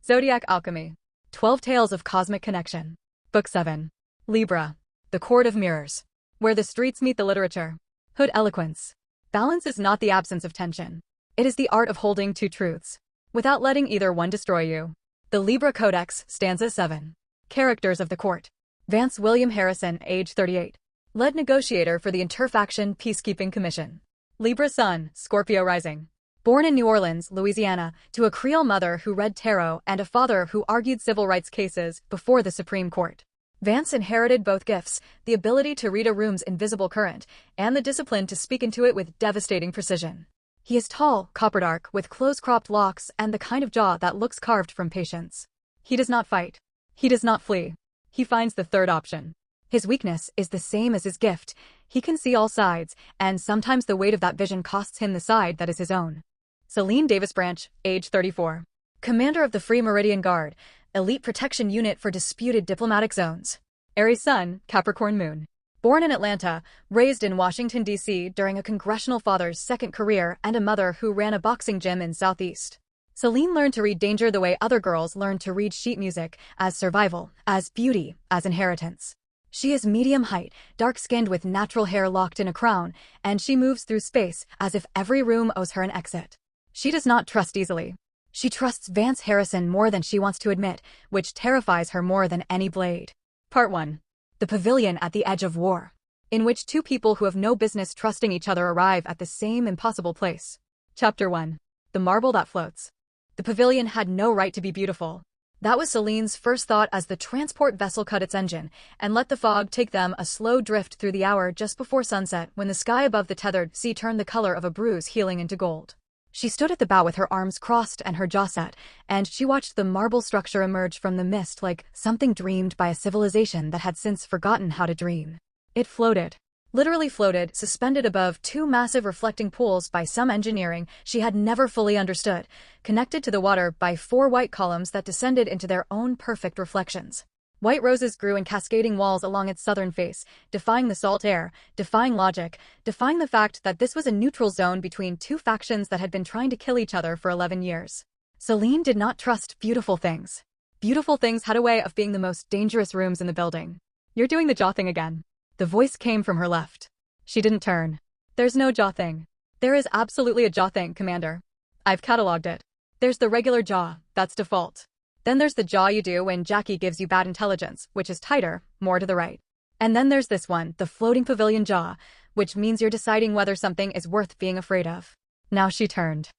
Zodiac Alchemy. 12 Tales of Cosmic Connection. Book 7. Libra. The Court of Mirrors. Where the streets meet the literature. Hood Eloquence. Balance is not the absence of tension. It is the art of holding two truths, without letting either one destroy you. The Libra Codex, Stanza 7. Characters of the Court. Vance Harrison, age 38. Lead negotiator for the Interfaction Peacekeeping Commission. Libra Sun, Scorpio rising. Born in New Orleans, Louisiana, to a Creole mother who read tarot and a father who argued civil rights cases before the Supreme Court. Vance inherited both gifts, the ability to read a room's invisible current, and the discipline to speak into it with devastating precision. He is tall, copper-dark, with close-cropped locks and the kind of jaw that looks carved from patience. He does not fight. He does not flee. He finds the third option. His weakness is the same as his gift. He can see all sides, and sometimes the weight of that vision costs him the side that is his own. Selene Davis-Branch, age 34. Commander of the Free Meridian Guard, elite protection unit for disputed diplomatic zones. Aries Sun, Capricorn Moon. Born in Atlanta, raised in Washington, D.C. during a congressional father's second career and a mother who ran a boxing gym in Southeast. Selene learned to read danger the way other girls learned to read sheet music, as survival, as beauty, as inheritance. She is medium height, dark-skinned with natural hair locked in a crown, and she moves through space as if every room owes her an exit. She does not trust easily. She trusts Vance Harrison more than she wants to admit, which terrifies her more than any blade. Part 1. The Pavilion at the Edge of War, in which two people who have no business trusting each other arrive at the same impossible place. Chapter 1. The Marble That Floats. The pavilion had no right to be beautiful. That was Selene's first thought as the transport vessel cut its engine and let the fog take them a slow drift through the hour just before sunset when the sky above the tethered sea turned the color of a bruise healing into gold. She stood at the bow with her arms crossed and her jaw set, and she watched the marble structure emerge from the mist like something dreamed by a civilization that had since forgotten how to dream. It floated. Literally floated, suspended above two massive reflecting pools by some engineering she had never fully understood, connected to the water by four white columns that descended into their own perfect reflections. White roses grew in cascading walls along its southern face, defying the salt air, defying logic, defying the fact that this was a neutral zone between two factions that had been trying to kill each other for 11 years. Selene did not trust beautiful things. Beautiful things had a way of being the most dangerous rooms in the building. "You're doing the jaw thing again." The voice came from her left. She didn't turn. "There's no jaw thing." "There is absolutely a jaw thing, Commander. I've cataloged it. There's the regular jaw, that's default. Then there's the jaw you do when Jackie gives you bad intelligence, which is tighter, more to the right. And then there's this one, the floating pavilion jaw, which means you're deciding whether something is worth being afraid of." Now she turned.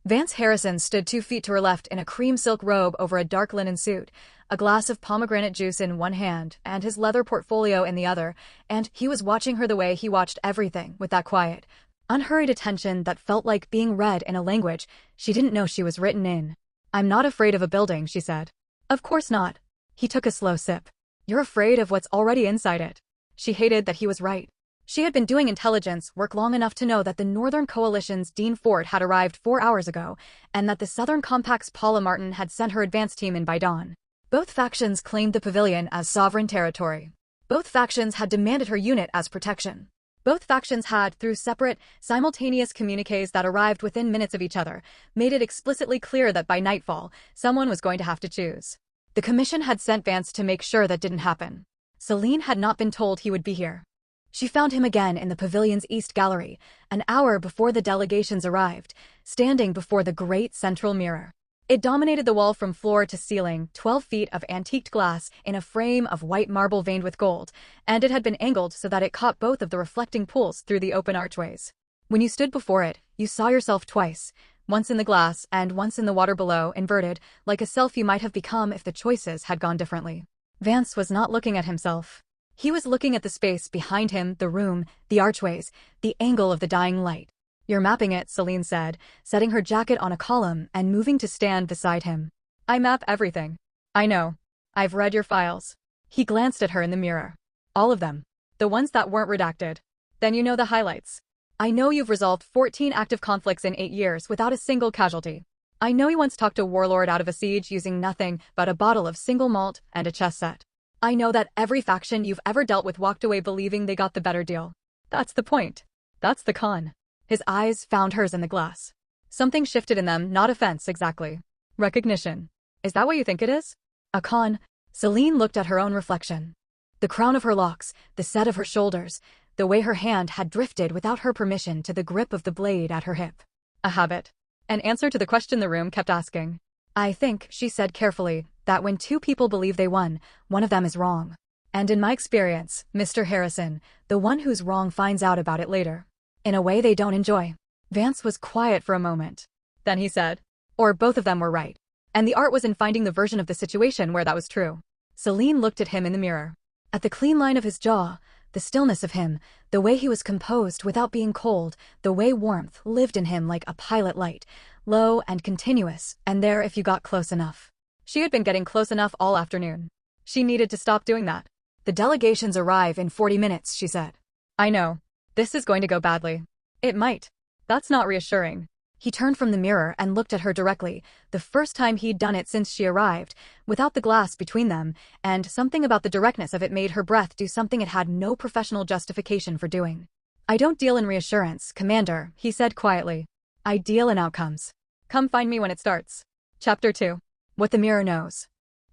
Vance Harrison stood 2 feet to her left in a cream silk robe over a dark linen suit, a glass of pomegranate juice in one hand and his leather portfolio in the other, and he was watching her the way he watched everything, with that quiet, unhurried attention that felt like being read in a language she didn't know she was written in. "I'm not afraid of a building," she said. "Of course not." He took a slow sip. "You're afraid of what's already inside it." She hated that he was right. She had been doing intelligence work long enough to know that the Northern Coalition's Dean Ford had arrived 4 hours ago, and that the Southern Compact's Paula Martin had sent her advance team in by dawn. Both factions claimed the pavilion as sovereign territory. Both factions had demanded her unit as protection. Both factions had, through separate, simultaneous communiques that arrived within minutes of each other, made it explicitly clear that by nightfall, someone was going to have to choose. The Commission had sent Vance to make sure that didn't happen. Selene had not been told he would be here. She found him again in the pavilion's East Gallery, an hour before the delegations arrived, standing before the great central mirror. It dominated the wall from floor to ceiling, 12 feet of antiqued glass in a frame of white marble veined with gold, and it had been angled so that it caught both of the reflecting pools through the open archways. When you stood before it, you saw yourself twice, once in the glass and once in the water below, inverted, like a self you might have become if the choices had gone differently. Vance was not looking at himself. He was looking at the space behind him, the room, the archways, the angle of the dying light. "You're mapping it," Selene said, setting her jacket on a column and moving to stand beside him. "I map everything." "I know. I've read your files." He glanced at her in the mirror. "All of them. The ones that weren't redacted. Then you know the highlights. I know you've resolved 14 active conflicts in 8 years without a single casualty. I know you once talked a warlord out of a siege using nothing but a bottle of single malt and a chess set. I know that every faction you've ever dealt with walked away believing they got the better deal. That's the point. That's the con." His eyes found hers in the glass. Something shifted in them, not offense exactly. Recognition. Is that what you think it is? A con? Selene looked at her own reflection. The crown of her locks, the set of her shoulders, the way her hand had drifted without her permission to the grip of the blade at her hip. A habit. An answer to the question the room kept asking. I think, she said carefully, that when two people believe they won, one of them is wrong. And in my experience, Mr. Harrison, the one who's wrong finds out about it later. In a way they don't enjoy. Vance was quiet for a moment. Then he said, or both of them were right. And the art was in finding the version of the situation where that was true. Selene looked at him in the mirror. At the clean line of his jaw, the stillness of him, the way he was composed without being cold, the way warmth lived in him like a pilot light, low and continuous, and there if you got close enough. She had been getting close enough all afternoon. She needed to stop doing that. The delegations arrive in 40 minutes, she said. I know. This is going to go badly. It might. That's not reassuring. He turned from the mirror and looked at her directly, the first time he'd done it since she arrived, without the glass between them, and something about the directness of it made her breath do something it had no professional justification for doing. I don't deal in reassurance, Commander, he said quietly. I deal in outcomes. Come find me when it starts. Chapter 2. What the mirror knows.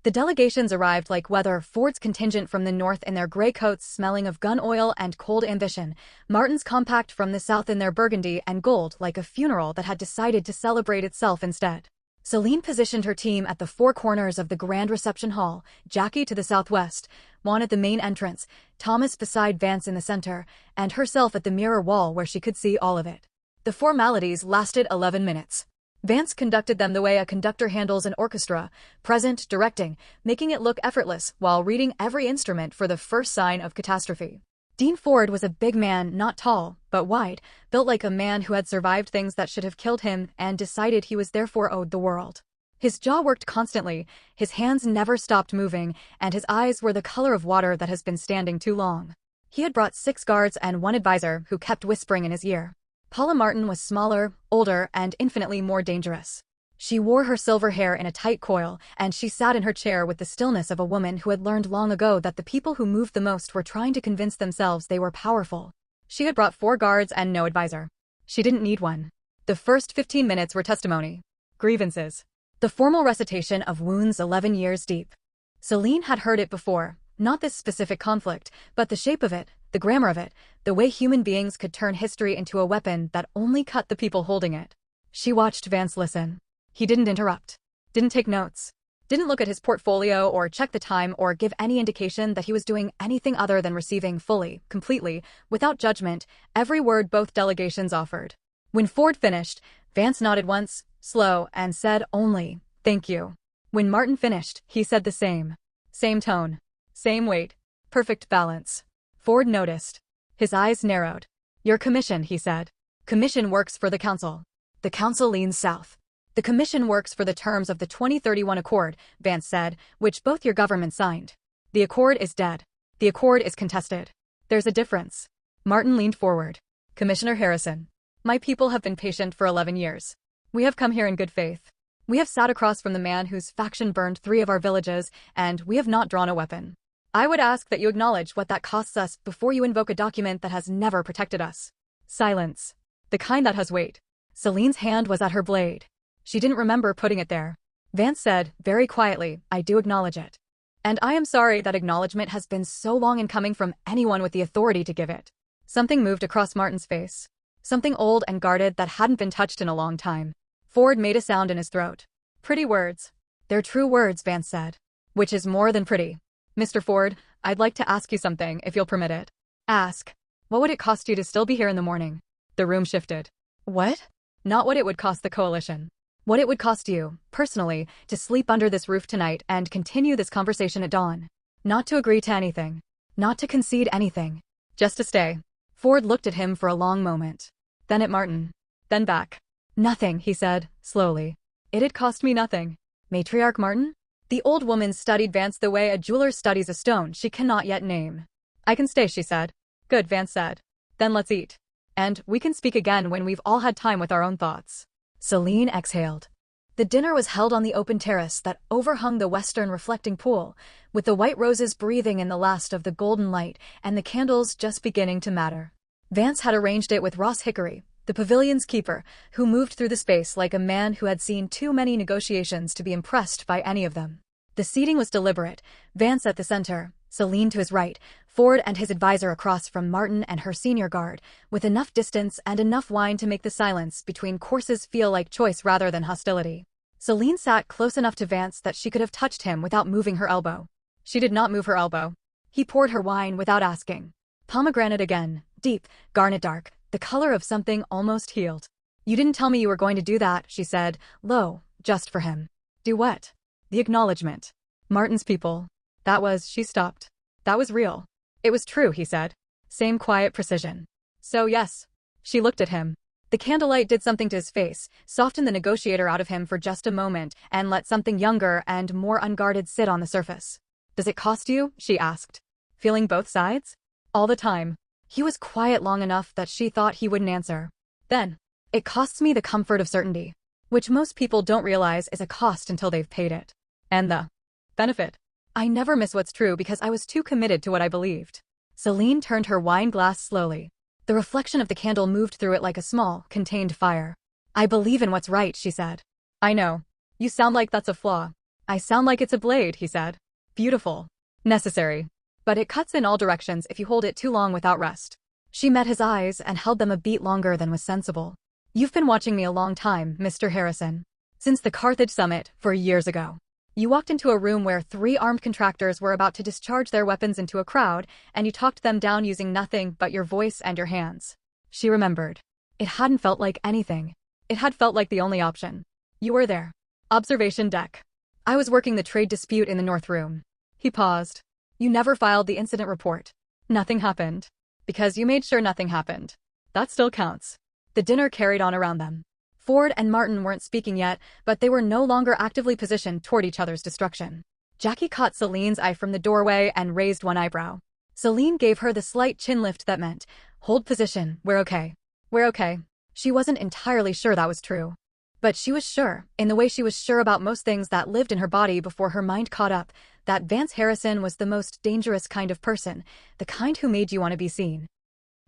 The delegations arrived like weather, Ford's contingent from the north in their gray coats smelling of gun oil and cold ambition, Martin's compact from the south in their burgundy and gold like a funeral that had decided to celebrate itself instead. Selene positioned her team at the four corners of the grand reception hall, Jackie to the southwest, Juan at the main entrance, Thomas beside Vance in the center, and herself at the mirror wall where she could see all of it. The formalities lasted 11 minutes. Vance conducted them the way a conductor handles an orchestra, present, directing, making it look effortless while reading every instrument for the first sign of catastrophe. Dean Ford was a big man, not tall, but wide, built like a man who had survived things that should have killed him and decided he was therefore owed the world. His jaw worked constantly, his hands never stopped moving, and his eyes were the color of water that has been standing too long. He had brought 6 guards and 1 advisor who kept whispering in his ear. Paula Martin was smaller, older, and infinitely more dangerous. She wore her silver hair in a tight coil, and she sat in her chair with the stillness of a woman who had learned long ago that the people who moved the most were trying to convince themselves they were powerful. She had brought 4 guards and no advisor. She didn't need one. The first 15 minutes were testimony. Grievances. The formal recitation of wounds 11 years deep. Selene had heard it before, not this specific conflict, but the shape of it, the grammar of it, the way human beings could turn history into a weapon that only cut the people holding it. She watched Vance listen. He didn't interrupt. Didn't take notes. Didn't look at his portfolio or check the time or give any indication that he was doing anything other than receiving fully, completely, without judgment, every word both delegations offered. When Ford finished, Vance nodded once, slow, and said only, "Thank you." When Martin finished, he said the same. Same tone. Same weight. Perfect balance. Ford noticed. His eyes narrowed. Your commission, he said. Commission works for the council. The council leans south. The commission works for the terms of the 2031 Accord, Vance said, which both your governments signed. The Accord is dead. The Accord is contested. There's a difference. Martin leaned forward. Commissioner Harrison. My people have been patient for 11 years. We have come here in good faith. We have sat across from the man whose faction burned 3 of our villages, and we have not drawn a weapon. I would ask that you acknowledge what that costs us before you invoke a document that has never protected us. Silence. The kind that has weight. Selene's hand was at her blade. She didn't remember putting it there. Vance said, very quietly, I do acknowledge it. And I am sorry that acknowledgement has been so long in coming from anyone with the authority to give it. Something moved across Martin's face. Something old and guarded that hadn't been touched in a long time. Ford made a sound in his throat. Pretty words. They're true words, Vance said. Which is more than pretty. Mr. Ford, I'd like to ask you something, if you'll permit it. Ask. What would it cost you to still be here in the morning? The room shifted. What? Not what it would cost the coalition. What it would cost you, personally, to sleep under this roof tonight and continue this conversation at dawn. Not to agree to anything. Not to concede anything. Just to stay. Ford looked at him for a long moment. Then at Martin. Then back. Nothing, he said, slowly. It'd cost me nothing. Matriarch Martin? The old woman studied Vance the way a jeweler studies a stone she cannot yet name. I can stay, she said. Good, Vance said. Then let's eat. And we can speak again when we've all had time with our own thoughts. Selene exhaled. The dinner was held on the open terrace that overhung the western reflecting pool, with the white roses breathing in the last of the golden light and the candles just beginning to matter. Vance had arranged it with Ross Hickory, the pavilion's keeper, who moved through the space like a man who had seen too many negotiations to be impressed by any of them. The seating was deliberate, Vance at the center, Selene to his right, Ford and his advisor across from Martin and her senior guard, with enough distance and enough wine to make the silence between courses feel like choice rather than hostility. Selene sat close enough to Vance that she could have touched him without moving her elbow. She did not move her elbow. He poured her wine without asking. Pomegranate again, deep, garnet dark, the color of something almost healed. "You didn't tell me you were going to do that," she said, low, just for him. "Do what?" "The acknowledgement. Martin's people." She stopped. "That was real." "It was true," he said. Same quiet precision. "So yes." She looked at him. The candlelight did something to his face, softened the negotiator out of him for just a moment, and let something younger and more unguarded sit on the surface. "Does it cost you?" she asked. "Feeling both sides?" "All the time." He was quiet long enough that she thought he wouldn't answer. Then, "It costs me the comfort of certainty, which most people don't realize is a cost until they've paid it. And the benefit. I never miss what's true because I was too committed to what I believed." Selene turned her wine glass slowly. The reflection of the candle moved through it like a small, contained fire. "I believe in what's right," she said. "I know. You sound like that's a flaw." "I sound like it's a blade," he said. "Beautiful. Necessary. But it cuts in all directions if you hold it too long without rest." She met his eyes and held them a beat longer than was sensible. "You've been watching me a long time, Mr. Harrison. Since the Carthage summit, 4 years ago. You walked into a room where 3 armed contractors were about to discharge their weapons into a crowd, and you talked them down using nothing but your voice and your hands." She remembered. It hadn't felt like anything. It had felt like the only option. "You were there. Observation deck. I was working the trade dispute in the North Room." He paused. "You never filed the incident report." "Nothing happened." "Because you made sure nothing happened. That still counts." The dinner carried on around them. Ford and Martin weren't speaking yet, but they were no longer actively positioned toward each other's destruction. Jackie caught Selene's eye from the doorway and raised one eyebrow. Selene gave her the slight chin lift that meant, "Hold position, we're okay." "We're okay." She wasn't entirely sure that was true. But she was sure, in the way she was sure about most things that lived in her body before her mind caught up, that Vance Harrison was the most dangerous kind of person, the kind who made you want to be seen.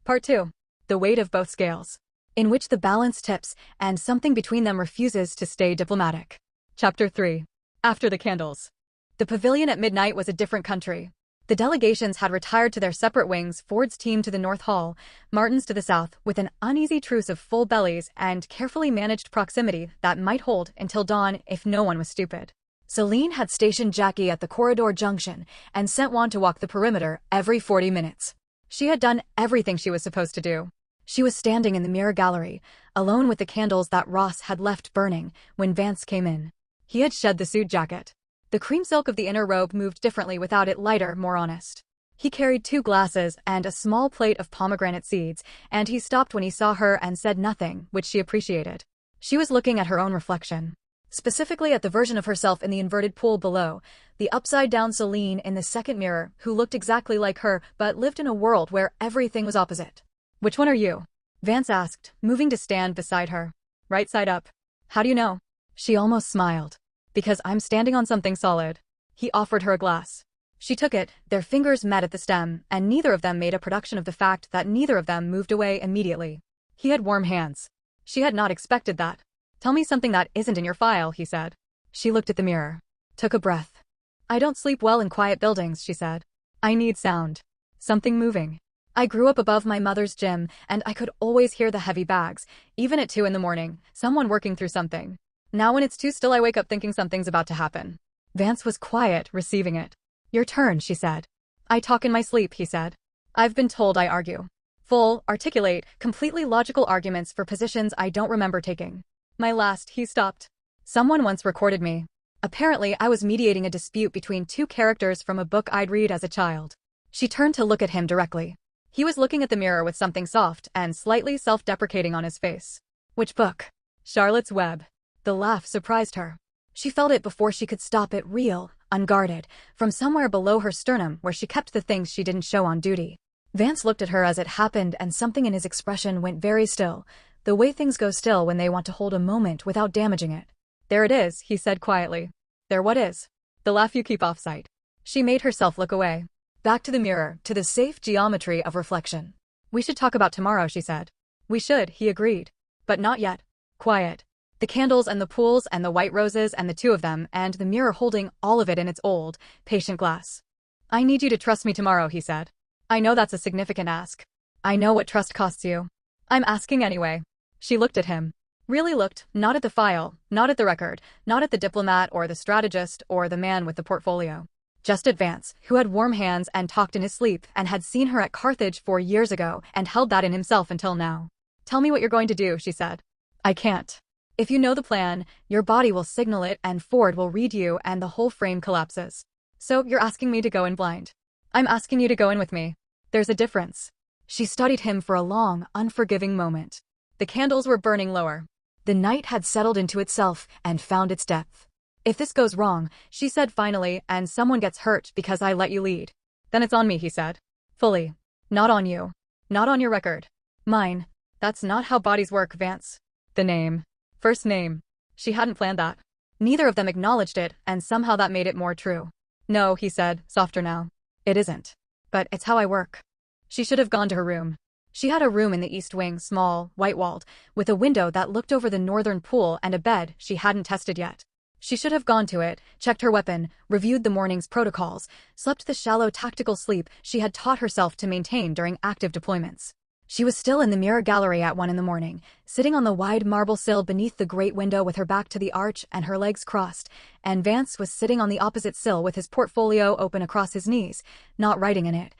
Part 2. The weight of both scales, in which the balance tips and something between them refuses to stay diplomatic. Chapter 3. After the candles. The pavilion at midnight was a different country. The delegations had retired to their separate wings, Ford's team to the North Hall, Martin's to the south, with an uneasy truce of full bellies and carefully managed proximity that might hold until dawn if no one was stupid. Selene had stationed Jackie at the corridor junction and sent Juan to walk the perimeter every 40 minutes. She had done everything she was supposed to do. She was standing in the mirror gallery, alone with the candles that Ross had left burning, when Vance came in. He had shed the suit jacket. The cream silk of the inner robe moved differently without it, lighter, more honest. He carried 2 glasses and a small plate of pomegranate seeds, and he stopped when he saw her and said nothing, which she appreciated. She was looking at her own reflection. Specifically at the version of herself in the inverted pool below, the upside-down Selene in the second mirror, who looked exactly like her but lived in a world where everything was opposite. "Which one are you?" Vance asked, moving to stand beside her. "Right side up." "How do you know?" She almost smiled. "Because I'm standing on something solid." He offered her a glass. She took it, their fingers met at the stem, and neither of them made a production of the fact that neither of them moved away immediately. He had warm hands. She had not expected that. "Tell me something that isn't in your file," he said. She looked at the mirror. Took a breath. "I don't sleep well in quiet buildings," she said. "I need sound. Something moving. I grew up above my mother's gym, and I could always hear the heavy bags, even at 2 in the morning, someone working through something. Now when it's too still I wake up thinking something's about to happen." Vance was quiet, receiving it. "Your turn," she said. "I talk in my sleep," he said. "I've been told I argue. Full, articulate, completely logical arguments for positions I don't remember taking. My last," he stopped. "Someone once recorded me. Apparently I was mediating a dispute between 2 characters from a book I'd read as a child." She turned to look at him directly. He was looking at the mirror with something soft and slightly self-deprecating on his face. "Which book?" "Charlotte's Web." The laugh surprised her. She felt it before she could stop it, real, unguarded, from somewhere below her sternum where she kept the things she didn't show on duty. Vance looked at her as it happened, and something in his expression went very still, the way things go still when they want to hold a moment without damaging it. "There it is," he said quietly. "There what is?" "The laugh you keep off-site." She made herself look away. Back to the mirror, to the safe geometry of reflection. "We should talk about tomorrow," she said. We should, he agreed. But not yet. Quiet. The candles and the pools and the white roses and the two of them and the mirror holding all of it in its old, patient glass. I need you to trust me tomorrow, he said. I know that's a significant ask. I know what trust costs you. I'm asking anyway. She looked at him. Really looked, not at the file, not at the record, not at the diplomat or the strategist or the man with the portfolio. Just at Vance, who had warm hands and talked in his sleep and had seen her at Carthage 4 years ago and held that in himself until now. Tell me what you're going to do, she said. I can't. If you know the plan, your body will signal it and Ford will read you and the whole frame collapses. So you're asking me to go in blind. I'm asking you to go in with me. There's a difference. She studied him for a long, unforgiving moment. The candles were burning lower. The night had settled into itself and found its depth. If this goes wrong, she said finally, and someone gets hurt because I let you lead, then it's on me, he said. Fully. Not on you. Not on your record. Mine. That's not how bodies work, Vance. The name. First name. She hadn't planned that. Neither of them acknowledged it, and somehow that made it more true. No, he said, softer now. It isn't. But it's how I work. She should have gone to her room. She had a room in the east wing, small, white-walled, with a window that looked over the northern pool and a bed she hadn't tested yet. She should have gone to it, checked her weapon, reviewed the morning's protocols, slept the shallow tactical sleep she had taught herself to maintain during active deployments. She was still in the mirror gallery at 1 in the morning, sitting on the wide marble sill beneath the great window with her back to the arch and her legs crossed, and Vance was sitting on the opposite sill with his portfolio open across his knees, not writing in it,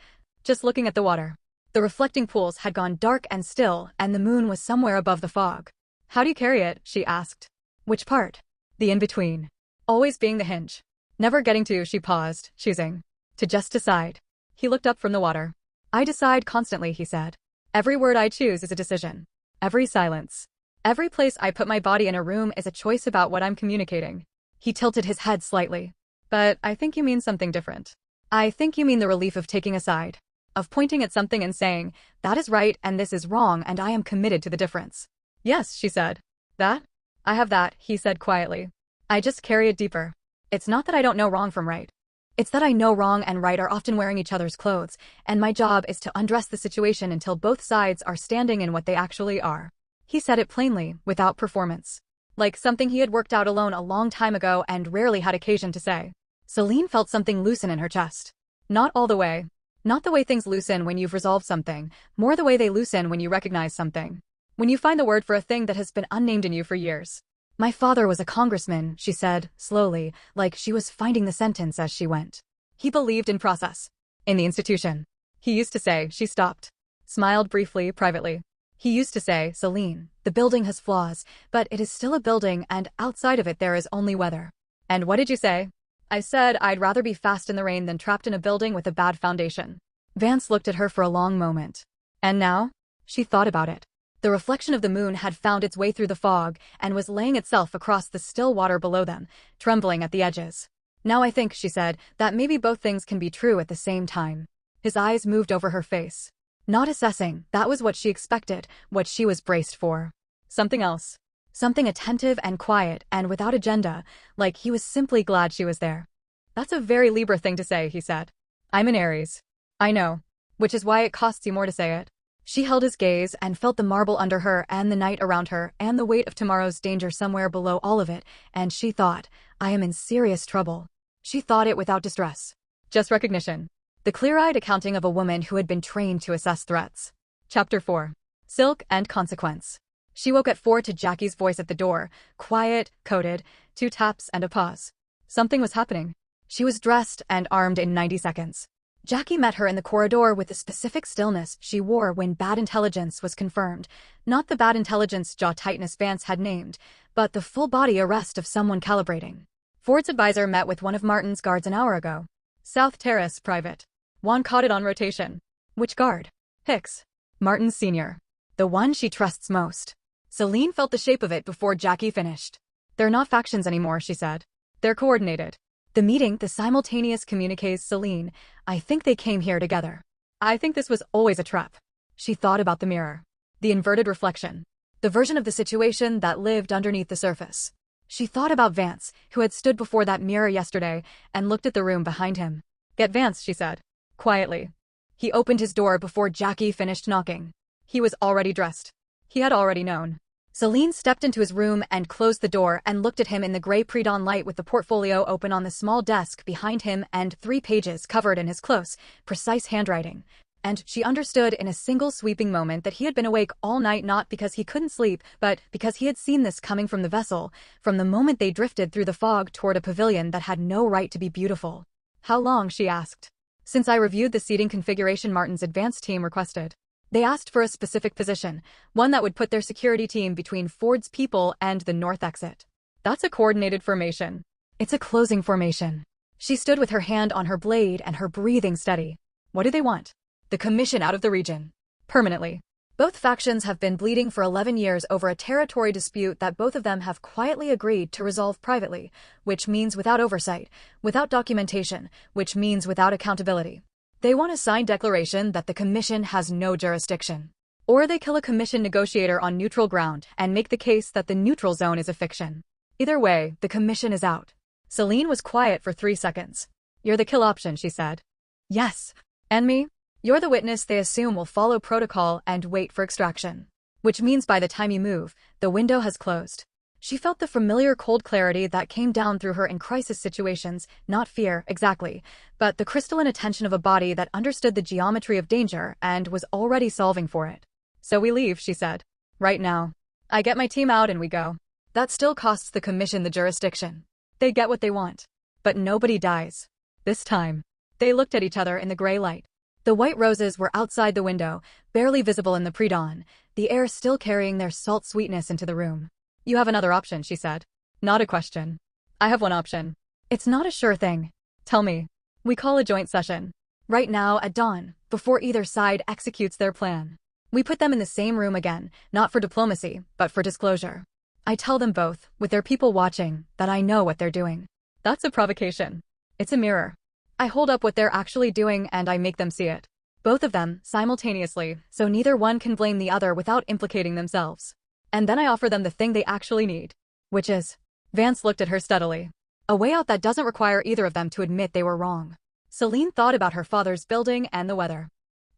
just looking at the water. The reflecting pools had gone dark and still, and the moon was somewhere above the fog. How do you carry it? She asked. Which part? The in-between. Always being the hinge. Never getting to, she paused, choosing. To just decide. He looked up from the water. I decide constantly, he said. Every word I choose is a decision. Every silence. Every place I put my body in a room is a choice about what I'm communicating. He tilted his head slightly. But I think you mean something different. I think you mean the relief of taking a side. Of pointing at something and saying, that is right and this is wrong and I am committed to the difference. Yes, she said. That? I have that, he said quietly. I just carry it deeper. It's not that I don't know wrong from right. It's that I know wrong and right are often wearing each other's clothes, and my job is to undress the situation until both sides are standing in what they actually are. He said it plainly, without performance. Like something he had worked out alone a long time ago and rarely had occasion to say. Selene felt something loosen in her chest. Not all the way. Not the way things loosen when you've resolved something, more the way they loosen when you recognize something. When you find the word for a thing that has been unnamed in you for years. My father was a congressman, she said, slowly, like she was finding the sentence as she went. He believed in process. In the institution. He used to say, she stopped. Smiled briefly, privately. He used to say, Selene, the building has flaws, but it is still a building and outside of it there is only weather. And what did you say? I said I'd rather be fast in the rain than trapped in a building with a bad foundation. Vance looked at her for a long moment. And now? She thought about it. The reflection of the moon had found its way through the fog and was laying itself across the still water below them, trembling at the edges. Now I think, she said, that maybe both things can be true at the same time. His eyes moved over her face. Not assessing, that was what she expected, what she was braced for. Something else. Something attentive and quiet and without agenda, like he was simply glad she was there. That's a very Libra thing to say, he said. I'm an Aries. I know. Which is why it costs you more to say it. She held his gaze and felt the marble under her and the night around her and the weight of tomorrow's danger somewhere below all of it, and she thought, I am in serious trouble. She thought it without distress. Just recognition. The clear-eyed accounting of a woman who had been trained to assess threats. Chapter 4. Silk and Consequence. She woke at 4 to Jackie's voice at the door, quiet, coded, 2 taps and a pause. Something was happening. She was dressed and armed in 90 seconds. Jackie met her in the corridor with the specific stillness she wore when bad intelligence was confirmed. Not the bad intelligence jaw tightness Vance had named, but the full-body arrest of someone calibrating. Ford's advisor met with one of Martin's guards an hour ago. South Terrace, private. Juan caught it on rotation. Which guard? Hicks. Martin's senior. The one she trusts most. Selene felt the shape of it before Jackie finished. They're not factions anymore, she said. They're coordinated. The meeting, the simultaneous communiques, Selene, I think they came here together. I think this was always a trap. She thought about the mirror. The inverted reflection. The version of the situation that lived underneath the surface. She thought about Vance, who had stood before that mirror yesterday, and looked at the room behind him. Get Vance, she said. Quietly. He opened his door before Jackie finished knocking. He was already dressed. He had already known. Selene stepped into his room and closed the door and looked at him in the gray pre-dawn light with the portfolio open on the small desk behind him and 3 pages covered in his close, precise handwriting. And she understood in a single sweeping moment that he had been awake all night not because he couldn't sleep, but because he had seen this coming from the vessel, from the moment they drifted through the fog toward a pavilion that had no right to be beautiful. How long, she asked. Since I reviewed the seating configuration Martin's advance team requested. They asked for a specific position, one that would put their security team between Ford's people and the north exit. That's a coordinated formation. It's a closing formation. She stood with her hand on her blade and her breathing steady. What do they want? The commission out of the region. Permanently. Both factions have been bleeding for 11 years over a territory dispute that both of them have quietly agreed to resolve privately, which means without oversight, without documentation, which means without accountability. They want a signed declaration that the commission has no jurisdiction. Or they kill a commission negotiator on neutral ground and make the case that the neutral zone is a fiction. Either way, the commission is out. Selene was quiet for 3 seconds. You're the kill option, she said. Yes. And me? You're the witness they assume will follow protocol and wait for extraction. Which means by the time you move, the window has closed. She felt the familiar cold clarity that came down through her in crisis situations, not fear, exactly, but the crystalline attention of a body that understood the geometry of danger and was already solving for it. So we leave, she said. Right now. I get my team out and we go. That still costs the commission the jurisdiction. They get what they want. But nobody dies. This time. They looked at each other in the gray light. The white roses were outside the window, barely visible in the pre-dawn, the air still carrying their salt sweetness into the room. You have another option, she said. Not a question. I have one option. It's not a sure thing. Tell me. We call a joint session. Right now at dawn, before either side executes their plan. We put them in the same room again, not for diplomacy, but for disclosure. I tell them both, with their people watching, that I know what they're doing. That's a provocation. It's a mirror. I hold up what they're actually doing and I make them see it. Both of them, simultaneously, so neither one can blame the other without implicating themselves. And then I offer them the thing they actually need. Which is... Vance looked at her steadily. A way out that doesn't require either of them to admit they were wrong. Selene thought about her father's building and the weather.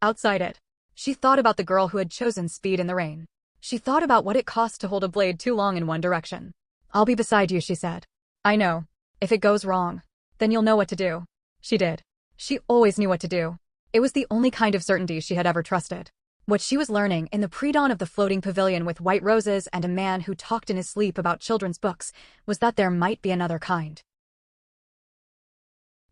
Outside it. She thought about the girl who had chosen speed in the rain. She thought about what it cost to hold a blade too long in one direction. I'll be beside you, she said. I know. If it goes wrong, then you'll know what to do. She did. She always knew what to do. It was the only kind of certainty she had ever trusted. What she was learning in the pre-dawn of the floating pavilion with white roses and a man who talked in his sleep about children's books was that there might be another kind.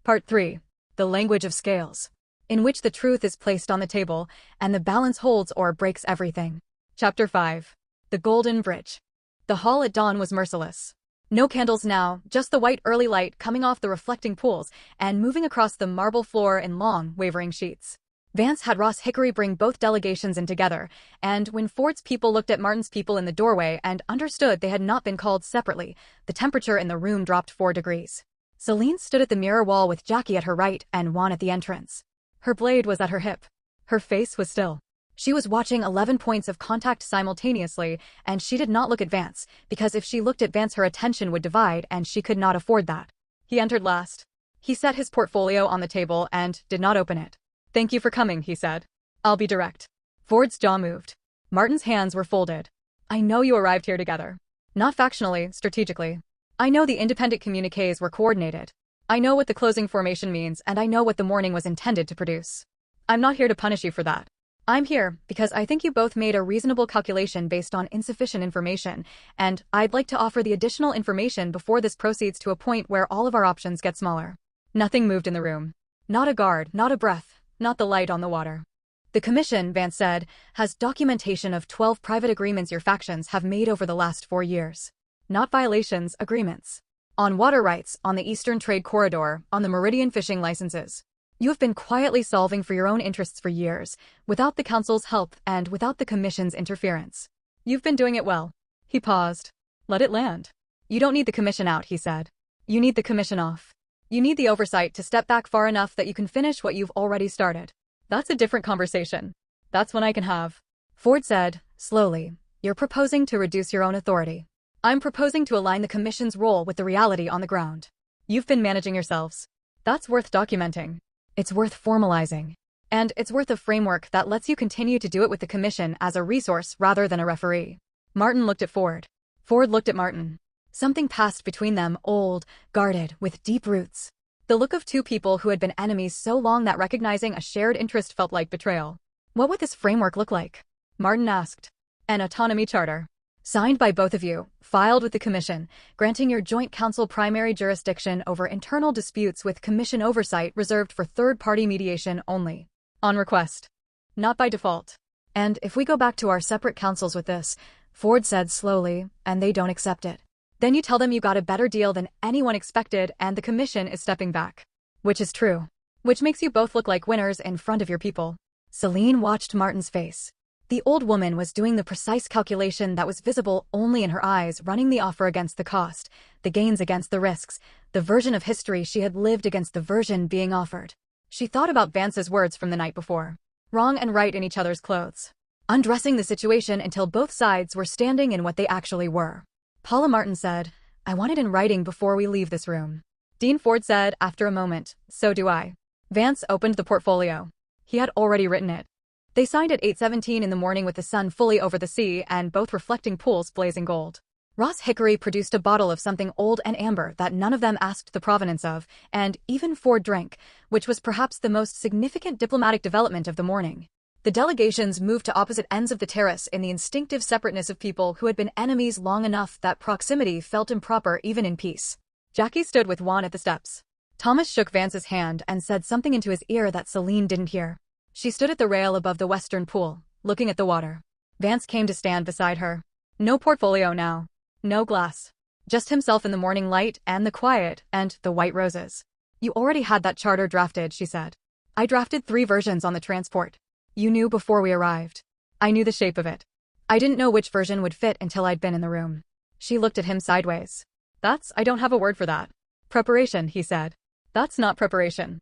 Part 3. The language of scales. In which the truth is placed on the table, and the balance holds or breaks everything. Chapter 5. The Golden Bridge. The hall at dawn was merciless. No candles now, just the white early light coming off the reflecting pools and moving across the marble floor in long, wavering sheets. Vance had Ross Hickory bring both delegations in together, and when Ford's people looked at Martin's people in the doorway and understood they had not been called separately, the temperature in the room dropped 4 degrees. Selene stood at the mirror wall with Jackie at her right and Juan at the entrance. Her blade was at her hip. Her face was still. She was watching 11 points of contact simultaneously, and she did not look at Vance, because if she looked at Vance her attention would divide and she could not afford that. He entered last. He set his portfolio on the table and did not open it. Thank you for coming, he said. I'll be direct. Ford's jaw moved. Martin's hands were folded. I know you arrived here together. Not factionally, strategically. I know the independent communiques were coordinated. I know what the closing formation means, and I know what the morning was intended to produce. I'm not here to punish you for that. I'm here because I think you both made a reasonable calculation based on insufficient information, and I'd like to offer the additional information before this proceeds to a point where all of our options get smaller. Nothing moved in the room. Not a guard, not a breath. Not the light on the water. The commission, Vance said, has documentation of 12 private agreements your factions have made over the last 4 years. Not violations, agreements. On water rights, on the Eastern Trade Corridor, on the Meridian fishing licenses. You have been quietly solving for your own interests for years, without the Council's help and without the Commission's interference. You've been doing it well. He paused. Let it land. You don't need the Commission out, he said. You need the Commission off. You need the oversight to step back far enough that you can finish what you've already started. That's a different conversation. That's one I can have. Ford said, slowly, you're proposing to reduce your own authority. I'm proposing to align the Commission's role with the reality on the ground. You've been managing yourselves. That's worth documenting. It's worth formalizing. And it's worth a framework that lets you continue to do it with the commission as a resource rather than a referee. Martin looked at Ford. Ford looked at Martin. Something passed between them, old, guarded, with deep roots. The look of two people who had been enemies so long that recognizing a shared interest felt like betrayal. What would this framework look like? Martin asked. An autonomy charter. Signed by both of you, filed with the commission, granting your joint council primary jurisdiction over internal disputes with commission oversight reserved for third-party mediation only. On request. Not by default. And if we go back to our separate councils with this, Ford said slowly, and they don't accept it, then you tell them you got a better deal than anyone expected and the commission is stepping back. Which is true. Which makes you both look like winners in front of your people. Selene watched Martin's face. The old woman was doing the precise calculation that was visible only in her eyes, running the offer against the cost, the gains against the risks, the version of history she had lived against the version being offered. She thought about Vance's words from the night before. Wrong and right in each other's clothes. Undressing the situation until both sides were standing in what they actually were. Paula Martin said, I want it in writing before we leave this room. Dean Ford said after a moment, so do I. Vance opened the portfolio. He had already written it. They signed at 8:17 in the morning with the sun fully over the sea and both reflecting pools blazing gold. Ross Hickory produced a bottle of something old and amber that none of them asked the provenance of, and even Ford drank, which was perhaps the most significant diplomatic development of the morning. The delegations moved to opposite ends of the terrace in the instinctive separateness of people who had been enemies long enough that proximity felt improper even in peace. Jackie stood with Juan at the steps. Thomas shook Vance's hand and said something into his ear that Selene didn't hear. She stood at the rail above the western pool, looking at the water. Vance came to stand beside her. No portfolio now. No glass. Just himself in the morning light and the quiet and the white roses. You already had that charter drafted, she said. I drafted 3 versions on the transport. You knew before we arrived. I knew the shape of it. I didn't know which version would fit until I'd been in the room. She looked at him sideways. I don't have a word for that. Preparation, he said. That's not preparation.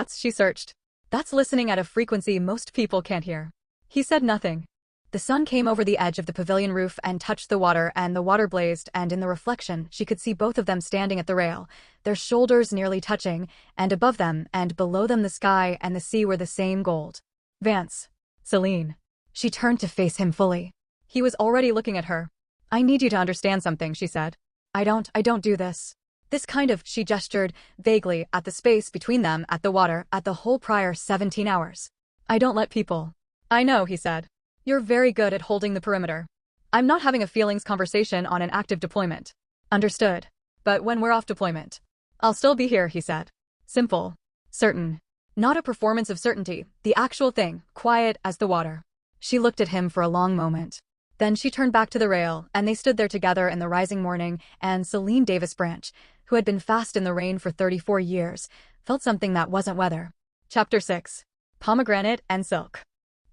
She searched. That's listening at a frequency most people can't hear. He said nothing. The sun came over the edge of the pavilion roof and touched the water, and the water blazed, and in the reflection she could see both of them standing at the rail, their shoulders nearly touching, and above them and below them the sky and the sea were the same gold. Vance. Selene. She turned to face him fully. He was already looking at her. I need you to understand something, she said. I don't do this. This kind of, she gestured, vaguely, at the space between them, at the water, at the whole prior 17 hours. I don't let people. I know, he said. You're very good at holding the perimeter. I'm not having a feelings conversation on an active deployment. Understood. But when we're off deployment, I'll still be here, he said. Simple. Certain. Not a performance of certainty, the actual thing, quiet as the water. She looked at him for a long moment. Then she turned back to the rail, and they stood there together in the rising morning, and Selene Davis-Branch, who had been fast in the rain for 34 years, felt something that wasn't weather. Chapter 6. Pomegranate and Silk.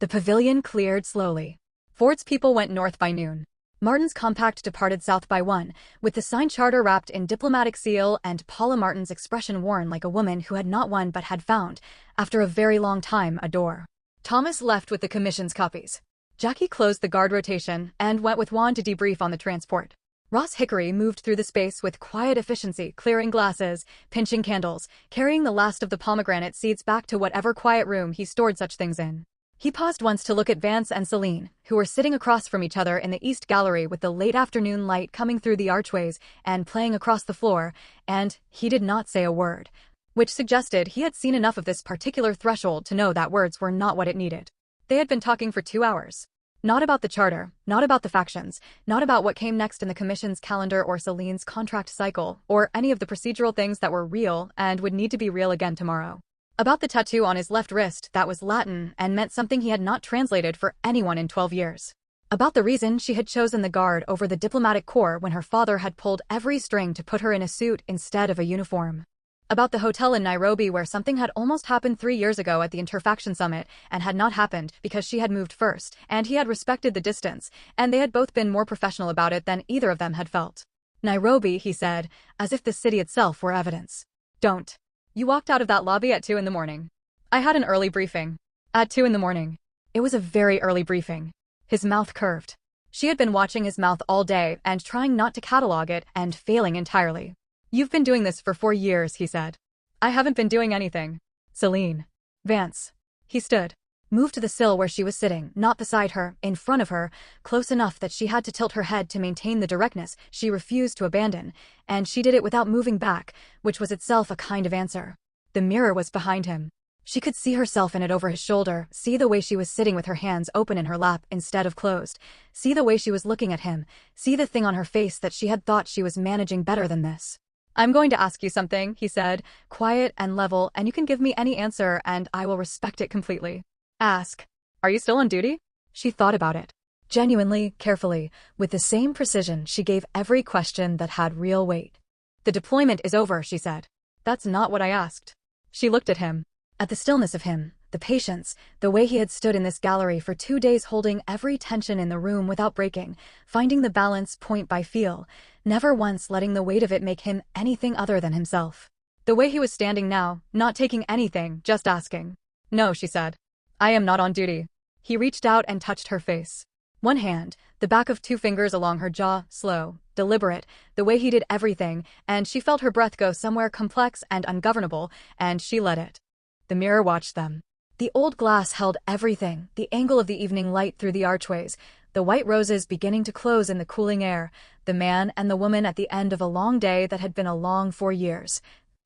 The pavilion cleared slowly. Ford's people went north by noon. Martin's compact departed south by 1, with the signed charter wrapped in diplomatic seal and Paula Martin's expression worn like a woman who had not won but had found, after a very long time, a door. Thomas left with the commission's copies. Jackie closed the guard rotation and went with Juan to debrief on the transport. Ross Hickory moved through the space with quiet efficiency, clearing glasses, pinching candles, carrying the last of the pomegranate seeds back to whatever quiet room he stored such things in. He paused once to look at Vance and Selene, who were sitting across from each other in the east gallery with the late afternoon light coming through the archways and playing across the floor, and he did not say a word, which suggested he had seen enough of this particular threshold to know that words were not what it needed. They had been talking for 2 hours. Not about the charter, not about the factions, not about what came next in the commission's calendar or Selene's contract cycle, or any of the procedural things that were real and would need to be real again tomorrow. About the tattoo on his left wrist that was Latin and meant something he had not translated for anyone in 12 years. About the reason she had chosen the guard over the diplomatic corps when her father had pulled every string to put her in a suit instead of a uniform. About the hotel in Nairobi where something had almost happened 3 years ago at the Interfaction Summit and had not happened because she had moved first, and he had respected the distance, and they had both been more professional about it than either of them had felt. Nairobi, he said, as if the city itself were evidence. Don't. You walked out of that lobby at 2 in the morning. I had an early briefing. At 2 in the morning. It was a very early briefing. His mouth curved. She had been watching his mouth all day and trying not to catalog it and failing entirely. You've been doing this for 4 years, he said. I haven't been doing anything. Selene. Vance. He stood, moved to the sill where she was sitting, not beside her, in front of her, close enough that she had to tilt her head to maintain the directness she refused to abandon, and she did it without moving back, which was itself a kind of answer. The mirror was behind him. She could see herself in it over his shoulder, see the way she was sitting with her hands open in her lap instead of closed, see the way she was looking at him, see the thing on her face that she had thought she was managing better than this. "I'm going to ask you something," he said, quiet and level, "and you can give me any answer and I will respect it completely." "Ask. Are you still on duty?" She thought about it. Genuinely, carefully, with the same precision she gave every question that had real weight. "The deployment is over," she said. "That's not what I asked." She looked at him. At the stillness of him, the patience, the way he had stood in this gallery for 2 days holding every tension in the room without breaking, finding the balance point by feel, never once letting the weight of it make him anything other than himself. The way he was standing now, not taking anything, just asking. "No," she said. "I am not on duty." He reached out and touched her face. One hand, the back of 2 fingers along her jaw, slow, deliberate, the way he did everything, and she felt her breath go somewhere complex and ungovernable, and she let it. The mirror watched them. The old glass held everything, the angle of the evening light through the archways, the white roses beginning to close in the cooling air, the man and the woman at the end of a long day that had been a long 4 years,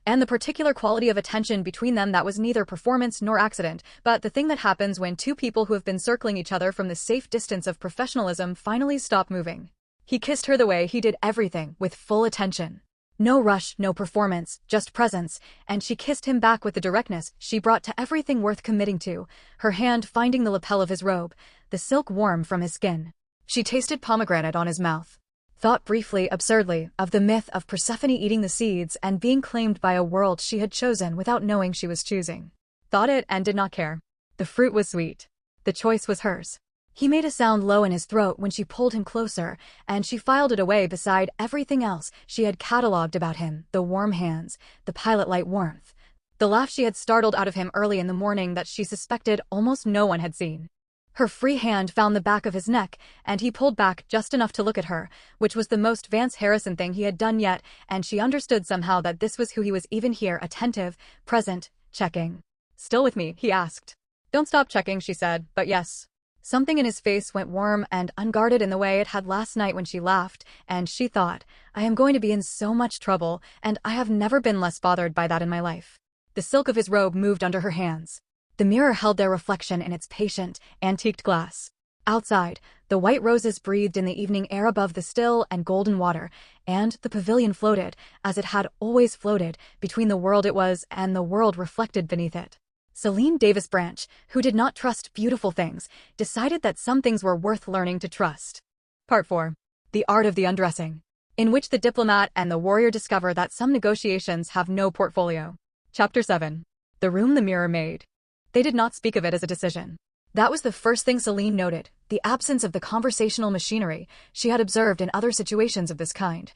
and the particular quality of attention between them that was neither performance nor accident, but the thing that happens when 2 people who have been circling each other from the safe distance of professionalism finally stop moving. He kissed her the way he did everything, with full attention. No rush, no performance, just presence, and she kissed him back with the directness she brought to everything worth committing to, her hand finding the lapel of his robe, the silk warm from his skin. She tasted pomegranate on his mouth. Thought briefly, absurdly, of the myth of Persephone eating the seeds and being claimed by a world she had chosen without knowing she was choosing. Thought it and did not care. The fruit was sweet. The choice was hers. He made a sound low in his throat when she pulled him closer, and she filed it away beside everything else she had catalogued about him, the warm hands, the pilot-light warmth, the laugh she had startled out of him early in the morning that she suspected almost no one had seen. Her free hand found the back of his neck, and he pulled back just enough to look at her, which was the most Vance Harrison thing he had done yet, and she understood somehow that this was who he was, even here, attentive, present, checking. "Still with me?" he asked. "Don't stop checking," she said, "but yes." Something in his face went warm and unguarded in the way it had last night when she laughed, and she thought, "I am going to be in so much trouble, and I have never been less bothered by that in my life." The silk of his robe moved under her hands. The mirror held their reflection in its patient, antiqued glass. Outside, the white roses breathed in the evening air above the still and golden water, and the pavilion floated, as it had always floated, between the world it was and the world reflected beneath it. Selene Davis-Branch, who did not trust beautiful things, decided that some things were worth learning to trust. Part 4. The Art of the Undressing, in which the diplomat and the warrior discover that some negotiations have no portfolio. Chapter 7. The Room the Mirror Made. They did not speak of it as a decision. That was the first thing Selene noted, the absence of the conversational machinery she had observed in other situations of this kind.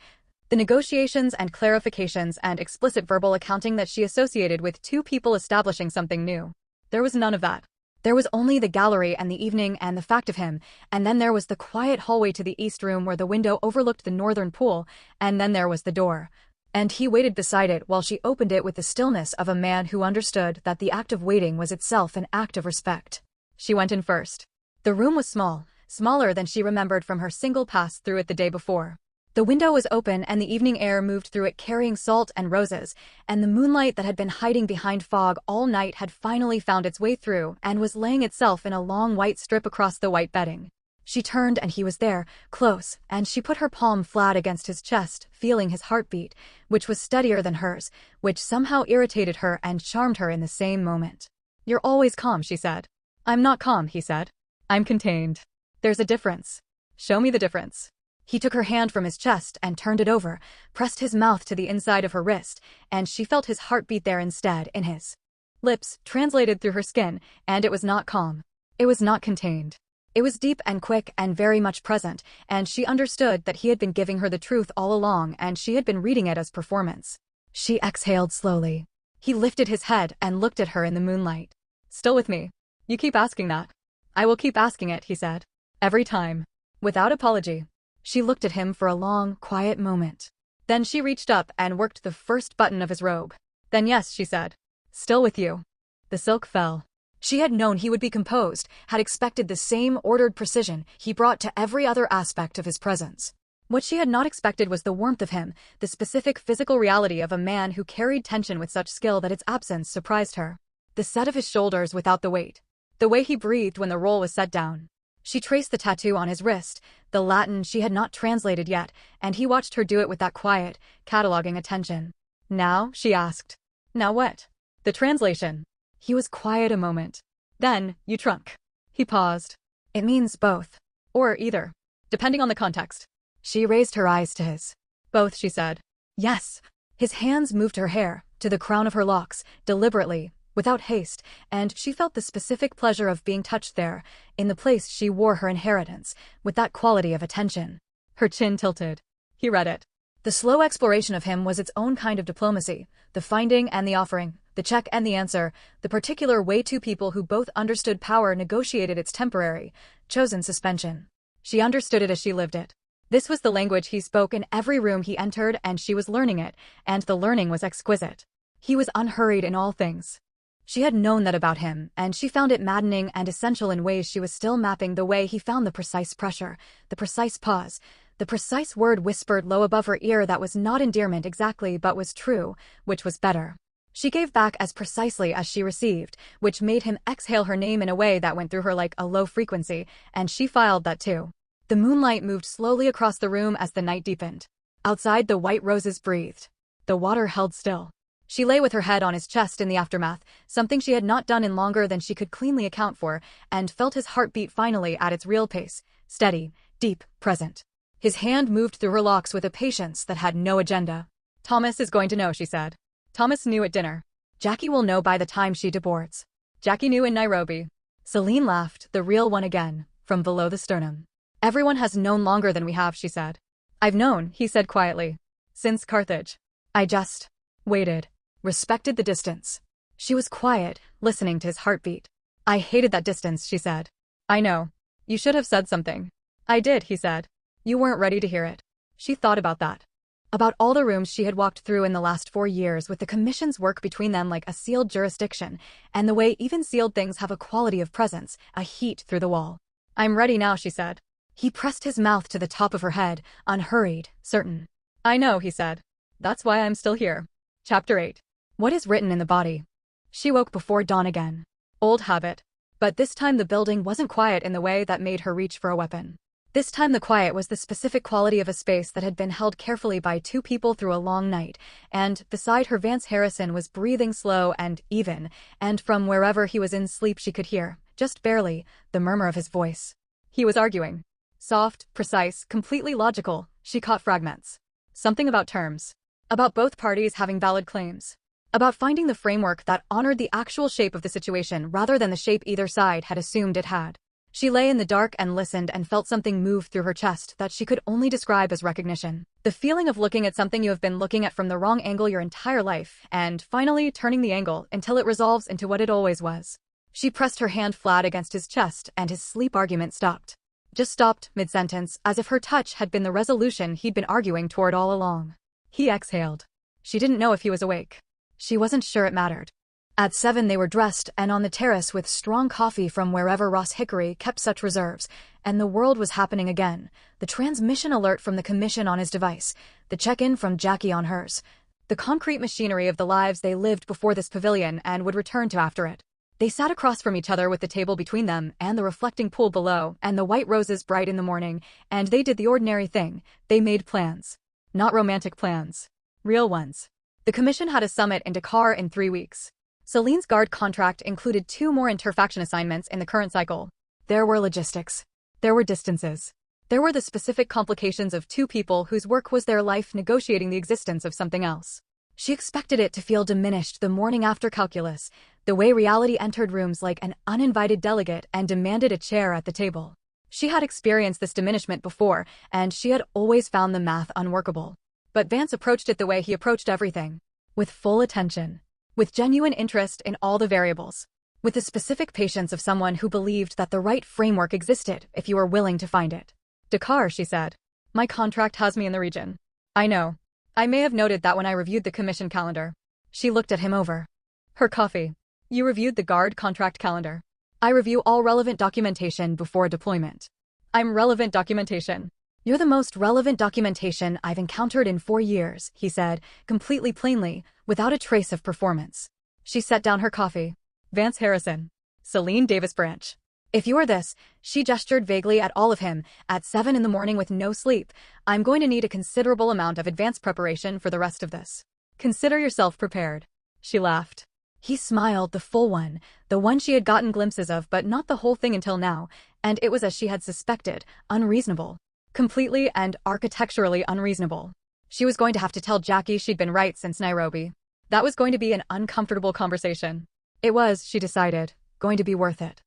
The negotiations and clarifications and explicit verbal accounting that she associated with 2 people establishing something new. There was none of that. There was only the gallery and the evening and the fact of him, and then there was the quiet hallway to the east room where the window overlooked the northern pool, and then there was the door. And he waited beside it while she opened it with the stillness of a man who understood that the act of waiting was itself an act of respect. She went in first. The room was small, smaller than she remembered from her single pass through it the day before. The window was open and the evening air moved through it carrying salt and roses, and the moonlight that had been hiding behind fog all night had finally found its way through and was laying itself in a long white strip across the white bedding. She turned and he was there, close, and she put her palm flat against his chest, feeling his heartbeat, which was steadier than hers, which somehow irritated her and charmed her in the same moment. "You're always calm," she said. "I'm not calm," he said. "I'm contained." "There's a difference." "Show me the difference." He took her hand from his chest and turned it over, pressed his mouth to the inside of her wrist, and she felt his heartbeat there instead, in his. Lips translated through her skin, and it was not calm. It was not contained. It was deep and quick and very much present, and she understood that he had been giving her the truth all along and she had been reading it as performance. She exhaled slowly. He lifted his head and looked at her in the moonlight. "Still with me?" "You keep asking that." "I will keep asking it," he said. "Every time." Without apology. She looked at him for a long, quiet moment. Then she reached up and worked the first button of his robe. "Then yes," she said. "Still with you." The silk fell. She had known he would be composed, had expected the same ordered precision he brought to every other aspect of his presence. What she had not expected was the warmth of him, the specific physical reality of a man who carried tension with such skill that its absence surprised her. The set of his shoulders without the weight. The way he breathed when the roll was set down. She traced the tattoo on his wrist, the Latin she had not translated yet, and he watched her do it with that quiet, cataloging attention. Now, she asked. Now what? The translation. He was quiet a moment. Then, you trunk. He paused. It means both. Or either. Depending on the context. She raised her eyes to his. Both, she said. Yes. His hands moved her hair, to the crown of her locks, deliberately, without haste, and she felt the specific pleasure of being touched there, in the place she wore her inheritance, with that quality of attention. Her chin tilted. He read it. The slow exploration of him was its own kind of diplomacy, the finding and the offering, the check and the answer, the particular way two people who both understood power negotiated its temporary, chosen suspension. She understood it as she lived it. This was the language he spoke in every room he entered, and she was learning it, and the learning was exquisite. He was unhurried in all things. She had known that about him, and she found it maddening and essential in ways she was still mapping the way he found the precise pressure, the precise pause, the precise word whispered low above her ear that was not endearment exactly but was true, which was better. She gave back as precisely as she received, which made him exhale her name in a way that went through her like a low frequency, and she filed that too. The moonlight moved slowly across the room as the night deepened. Outside, the white roses breathed. The water held still. She lay with her head on his chest in the aftermath, something she had not done in longer than she could cleanly account for, and felt his heartbeat finally at its real pace, steady, deep, present. His hand moved through her locks with a patience that had no agenda. Thomas is going to know, she said. Thomas knew at dinner. Jackie will know by the time she deports. Jackie knew in Nairobi. Selene laughed, the real one again, from below the sternum. Everyone has known longer than we have, she said. I've known, he said quietly. Since Carthage. I just waited. Respected the distance. She was quiet, listening to his heartbeat. I hated that distance, she said. I know. You should have said something. I did, he said. You weren't ready to hear it. She thought about that. About all the rooms she had walked through in the last 4 years with the commission's work between them like a sealed jurisdiction, and the way even sealed things have a quality of presence, a heat through the wall. I'm ready now, she said. He pressed his mouth to the top of her head, unhurried, certain. I know, he said. That's why I'm still here. Chapter 8. What is written in the body? She woke before dawn again. Old habit. But this time the building wasn't quiet in the way that made her reach for a weapon. This time the quiet was the specific quality of a space that had been held carefully by two people through a long night, and beside her Vance Harrison was breathing slow and even, and from wherever he was in sleep she could hear, just barely, the murmur of his voice. He was arguing. Soft, precise, completely logical, she caught fragments. Something about terms. About both parties having valid claims. About finding the framework that honored the actual shape of the situation rather than the shape either side had assumed it had. She lay in the dark and listened and felt something move through her chest that she could only describe as recognition. The feeling of looking at something you have been looking at from the wrong angle your entire life, and finally turning the angle until it resolves into what it always was. She pressed her hand flat against his chest and his sleep argument stopped. Just stopped, mid-sentence, as if her touch had been the resolution he'd been arguing toward all along. He exhaled. She didn't know if he was awake. She wasn't sure it mattered. At 7 they were dressed and on the terrace with strong coffee from wherever Ross Hickory kept such reserves, and the world was happening again. The transmission alert from the commission on his device, the check-in from Jackie on hers, the concrete machinery of the lives they lived before this pavilion and would return to after it. They sat across from each other with the table between them and the reflecting pool below and the white roses bright in the morning, and they did the ordinary thing. They made plans. Not romantic plans. Real ones. The commission had a summit in Dakar in 3 weeks. Selene's guard contract included 2 more interfaction assignments in the current cycle. There were logistics. There were distances. There were the specific complications of 2 people whose work was their life negotiating the existence of something else. She expected it to feel diminished the morning after calculus, the way reality entered rooms like an uninvited delegate and demanded a chair at the table. She had experienced this diminishment before, and she had always found the math unworkable. But Vance approached it the way he approached everything. With full attention. With genuine interest in all the variables. With the specific patience of someone who believed that the right framework existed if you were willing to find it. Dakar, she said. My contract has me in the region. I know. I may have noted that when I reviewed the commission calendar. She looked at him over her coffee. You reviewed the guard contract calendar. I review all relevant documentation before deployment. I'm relevant documentation. You're the most relevant documentation I've encountered in 4 years, he said, completely plainly, without a trace of performance. She set down her coffee. Vance Harrison. Selene Davis-Branch. If you're this, she gestured vaguely at all of him, at 7 in the morning with no sleep, I'm going to need a considerable amount of advanced preparation for the rest of this. Consider yourself prepared. She laughed. He smiled, the full one, the one she had gotten glimpses of but not the whole thing until now, and it was as she had suspected, unreasonable. Completely and architecturally unreasonable. She was going to have to tell Jackie she'd been right since Nairobi. That was going to be an uncomfortable conversation. It was, she decided, going to be worth it.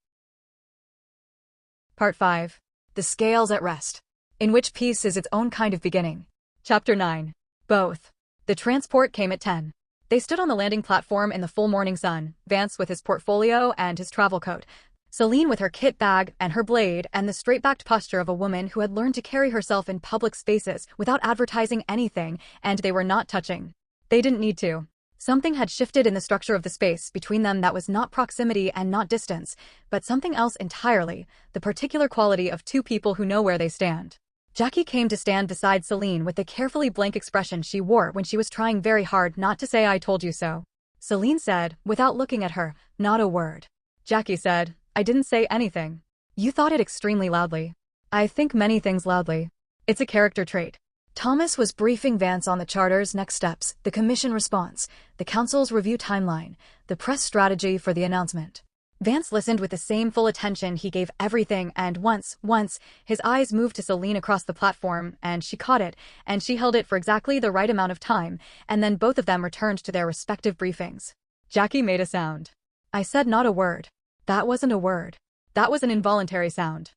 Part 5. The Scales at Rest. In which peace is its own kind of beginning. Chapter 9. Both. The transport came at 10. They stood on the landing platform in the full morning sun, Vance with his portfolio and his travel coat, Selene with her kit bag and her blade and the straight-backed posture of a woman who had learned to carry herself in public spaces without advertising anything, and they were not touching. They didn't need to. Something had shifted in the structure of the space between them that was not proximity and not distance, but something else entirely, the particular quality of two people who know where they stand. Jackie came to stand beside Selene with the carefully blank expression she wore when she was trying very hard not to say "I told you so." Selene said, without looking at her, "Not a word." Jackie said, "I didn't say anything." "You thought it extremely loudly." "I think many things loudly. It's a character trait." Thomas was briefing Vance on the charter's next steps, the commission response, the council's review timeline, the press strategy for the announcement. Vance listened with the same full attention he gave everything, and once, his eyes moved to Selene across the platform, and she caught it, and she held it for exactly the right amount of time, and then both of them returned to their respective briefings. Jackie made a sound. "I said not a word." "That wasn't a word. That was an involuntary sound."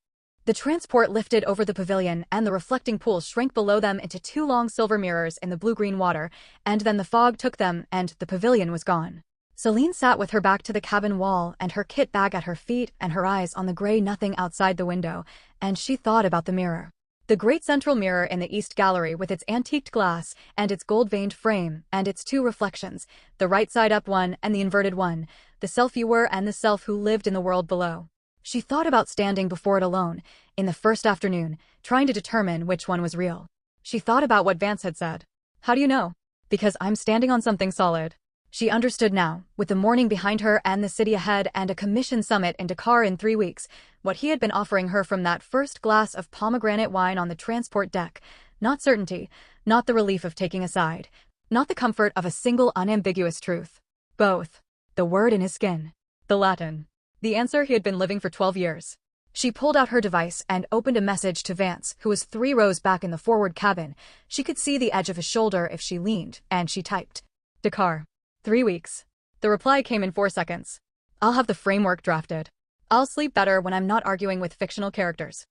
The transport lifted over the pavilion, and the reflecting pool shrank below them into 2 long silver mirrors in the blue-green water, and then the fog took them, and the pavilion was gone. Selene sat with her back to the cabin wall and her kit bag at her feet and her eyes on the gray nothing outside the window, and she thought about the mirror. The great central mirror in the East Gallery with its antiqued glass and its gold-veined frame and its 2 reflections, the right-side-up one and the inverted one, the self you were and the self who lived in the world below. She thought about standing before it alone, in the first afternoon, trying to determine which one was real. She thought about what Vance had said. "How do you know?" "Because I'm standing on something solid." She understood now, with the morning behind her and the city ahead and a commission summit in Dakar in 3 weeks, what he had been offering her from that first glass of pomegranate wine on the transport deck. Not certainty, not the relief of taking a side, not the comfort of a single unambiguous truth. Both. The word in his skin. The Latin. The answer he had been living for 12 years. She pulled out her device and opened a message to Vance, who was 3 rows back in the forward cabin. She could see the edge of his shoulder if she leaned, and she typed. Dakar. 3 weeks. The reply came in 4 seconds. "I'll have the framework drafted. I'll sleep better when I'm not arguing with fictional characters."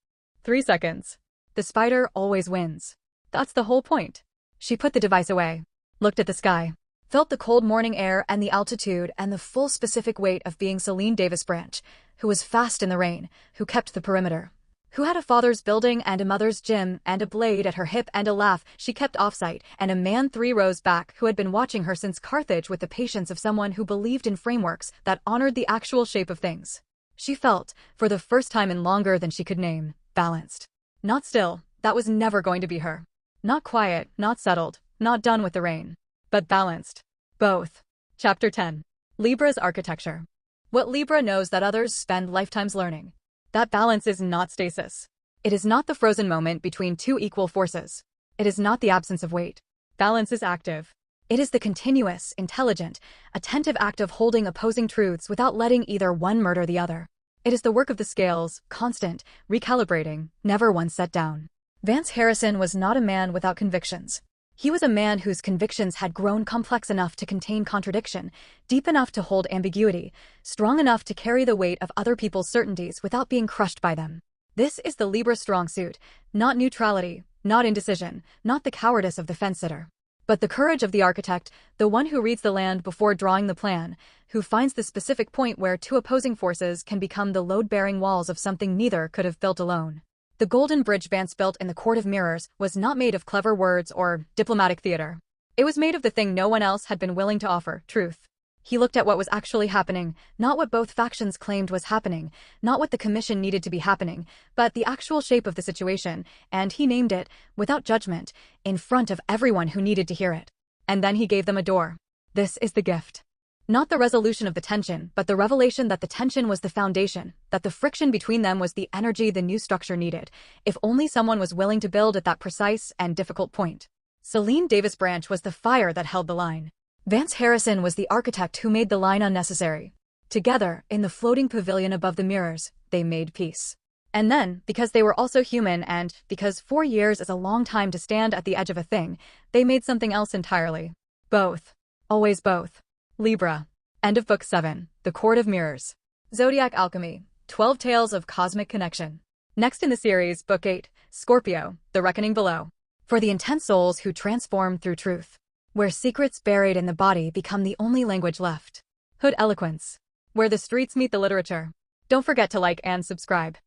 3 seconds. The spider always wins. That's the whole point. She put the device away, looked at the sky, felt the cold morning air and the altitude and the full specific weight of being Selene Davis-Branch, who was fast in the rain, who kept the perimeter, who had a father's building and a mother's gym and a blade at her hip and a laugh she kept offsite, and a man 3 rows back who had been watching her since Carthage with the patience of someone who believed in frameworks that honored the actual shape of things. She felt, for the first time in longer than she could name, balanced. Not still, that was never going to be her. Not quiet, not settled, not done with the rain. But balanced. Both. Chapter 10. Libra's Architecture. What Libra knows that others spend lifetimes learning. That balance is not stasis. It is not the frozen moment between 2 equal forces. It is not the absence of weight. Balance is active. It is the continuous, intelligent, attentive act of holding opposing truths without letting either one murder the other. It is the work of the scales, constant, recalibrating, never one set down. Vance Harrison was not a man without convictions. He was a man whose convictions had grown complex enough to contain contradiction, deep enough to hold ambiguity, strong enough to carry the weight of other people's certainties without being crushed by them. This is the Libra strong suit, not neutrality, not indecision, not the cowardice of the fence-sitter. But the courage of the architect, the one who reads the land before drawing the plan, who finds the specific point where 2 opposing forces can become the load-bearing walls of something neither could have built alone. The golden bridge Vance built in the Court of Mirrors was not made of clever words or diplomatic theater. It was made of the thing no one else had been willing to offer, truth. He looked at what was actually happening, not what both factions claimed was happening, not what the commission needed to be happening, but the actual shape of the situation, and he named it, without judgment, in front of everyone who needed to hear it. And then he gave them a door. This is the gift. Not the resolution of the tension, but the revelation that the tension was the foundation, that the friction between them was the energy the new structure needed, if only someone was willing to build at that precise and difficult point. Selene Davis-Branch was the fire that held the line. Vance Harrison was the architect who made the line unnecessary. Together, in the floating pavilion above the mirrors, they made peace. And then, because they were also human and because 4 years is a long time to stand at the edge of a thing, they made something else entirely. Both. Always both. Libra. End of Book 7, The Court of Mirrors. Zodiac Alchemy, 12 Tales of Cosmic Connection. Next in the series, Book 8, Scorpio, The Reckoning Below. For the intense souls who transform through truth. Where secrets buried in the body become the only language left. Eloquence. Where the streets meet the literature. Don't forget to like and subscribe.